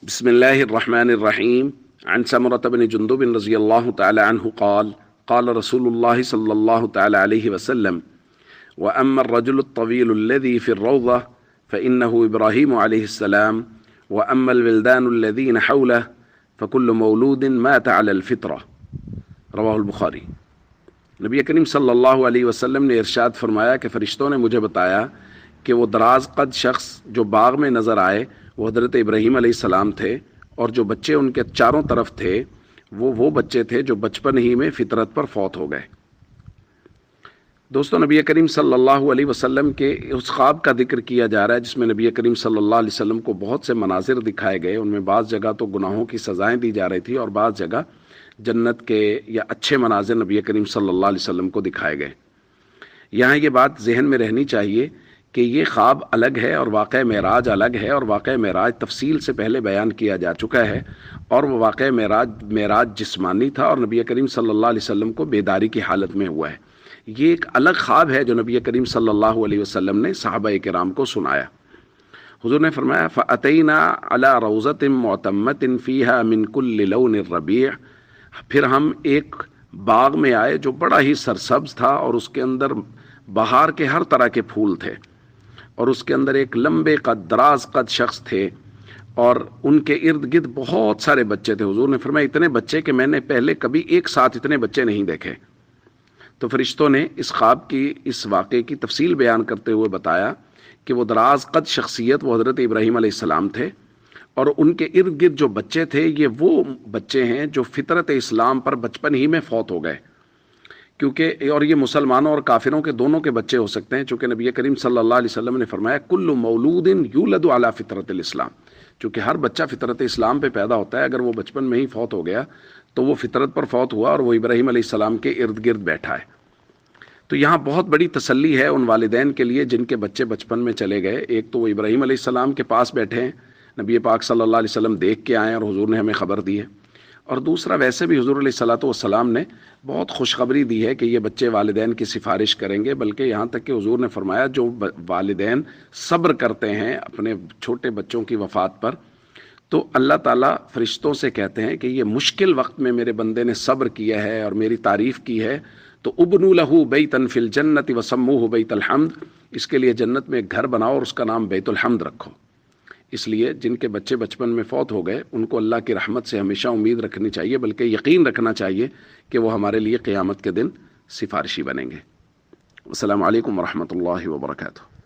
بسم الله الرحمن الرحيم. عن سمرة بن جندب رضي الله تعالى عنه قال قال رسول الله صلى الله تعالى عليه وسلم: وأما الرجل الطويل الذي في الروضة فإنه إبراهيم عليه السلام، وأما الولدان الذين حوله فكل مولود مات على الفطرة. رواہ البخاری۔ نبی کریم صلی اللہ علیہ وسلم نے ارشاد فرمایا کہ فرشتوں نے مجھے بتایا کہ وہ دراز قد شخص جو باغ میں نظر آئے وہ حضرت ابراہیم علیہ السلام تھے، اور جو بچے ان کے چاروں طرف تھے وہ بچے تھے جو بچپن ہی میں فطرت پر فوت ہو گئے۔ دوستو، نبی کریم صلی اللہ علیہ وسلم کے اس خواب کا ذکر کیا جا رہا ہے جس میں نبی کریم صلی اللہ علیہ وسلم کو بہت سے مناظر دکھائے گئے۔ ان میں بعض جگہ تو گناہوں کی سزائیں دی جا رہی تھی اور بعض جگہ جنت کے یا اچھے مناظر نبی کریم صلی اللہ علیہ وسلم کو دکھائے گئے۔ یہاں یہ بات ذہن میں رہنی چاہیے کہ یہ خواب الگ ہے اور واقعہ معراج الگ ہے، اور واقعہ معراج تفصیل سے پہلے بیان کیا جا چکا ہے، اور وہ واقعہ معراج جسمانی تھا اور نبی کریم صلی اللہ علیہ وسلم کو بیداری کی حالت میں ہوا ہے۔ یہ ایک الگ خواب ہے جو نبی کریم صلی اللہ علیہ وسلم نے صحابہ کرام کو سنایا۔ حضور نے فرمایا: فَأَتَيْنَا عَلَى رَوْضَةٍ مُعْتَمَّةٍ فِيهَا مِن كُلِّ لَوْنٍ رَبِيعٍ، پھر ہم ایک باغ میں آئے جو بڑا ہی سرسبز تھا اور اس کے اندر بہار کے ہر طرح کے پھول تھے، اور اس کے اندر ایک لمبے قد دراز قد شخص تھے اور ان کے ارد گرد بہت سارے بچے تھے۔ حضور نے فرمایا اتنے بچے کہ میں نے پہلے کبھی ایک ساتھ اتنے بچے نہیں دیکھے۔ تو فرشتوں نے اس خواب کی اس واقعے کی تفصیل بیان کرتے ہوئے بتایا کہ وہ دراز قد شخصیت وہ حضرت ابراہیم علیہ السلام تھے، اور ان کے ارد گرد جو بچے تھے یہ وہ بچے ہیں جو فطرت اسلام پر بچپن ہی میں فوت ہو گئے، کیونکہ اور یہ مسلمانوں اور کافروں کے دونوں کے بچے ہو سکتے ہیں، چونکہ نبی کریم صلی اللہ علیہ وسلم نے فرمایا کل مولود یولد علی فطرت الاسلام، چونکہ ہر بچہ فطرت اسلام پہ پیدا ہوتا ہے، اگر وہ بچپن میں ہی فوت ہو گیا تو وہ فطرت پر فوت ہوا اور وہ ابراہیم علیہ السلام کے ارد گرد بیٹھا ہے۔ تو یہاں بہت بڑی تسلی ہے ان والدین کے لیے جن کے بچے بچپن میں چلے گئے۔ ایک تو وہ ابراہیم علیہ السلام کے پاس بیٹھے ہیں، نبی پاک صلی اللہ علیہ وسلم دیکھ کے آئے اور حضور نے ہمیں خبر دی ہے، اور دوسرا ویسے بھی حضور علیہ الصلوۃ والسلام نے بہت خوشخبری دی ہے کہ یہ بچے والدین کی سفارش کریں گے، بلکہ یہاں تک کہ حضور نے فرمایا جو والدین صبر کرتے ہیں اپنے چھوٹے بچوں کی وفات پر، تو اللہ تعالیٰ فرشتوں سے کہتے ہیں کہ یہ مشکل وقت میں میرے بندے نے صبر کیا ہے اور میری تعریف کی ہے، تو ابنوا لہ بیتا فی الجنۃ وسموہ بیت الحمد، اس کے لیے جنت میں ایک گھر بناؤ اور اس کا نام بیت الحمد رکھو۔ اس لیے جن کے بچے بچپن میں فوت ہو گئے ان کو اللہ کی رحمت سے ہمیشہ امید رکھنی چاہیے، بلکہ یقین رکھنا چاہیے کہ وہ ہمارے لیے قیامت کے دن سفارشی بنیں گے۔ السلام علیکم ورحمۃ اللہ وبرکاتہ۔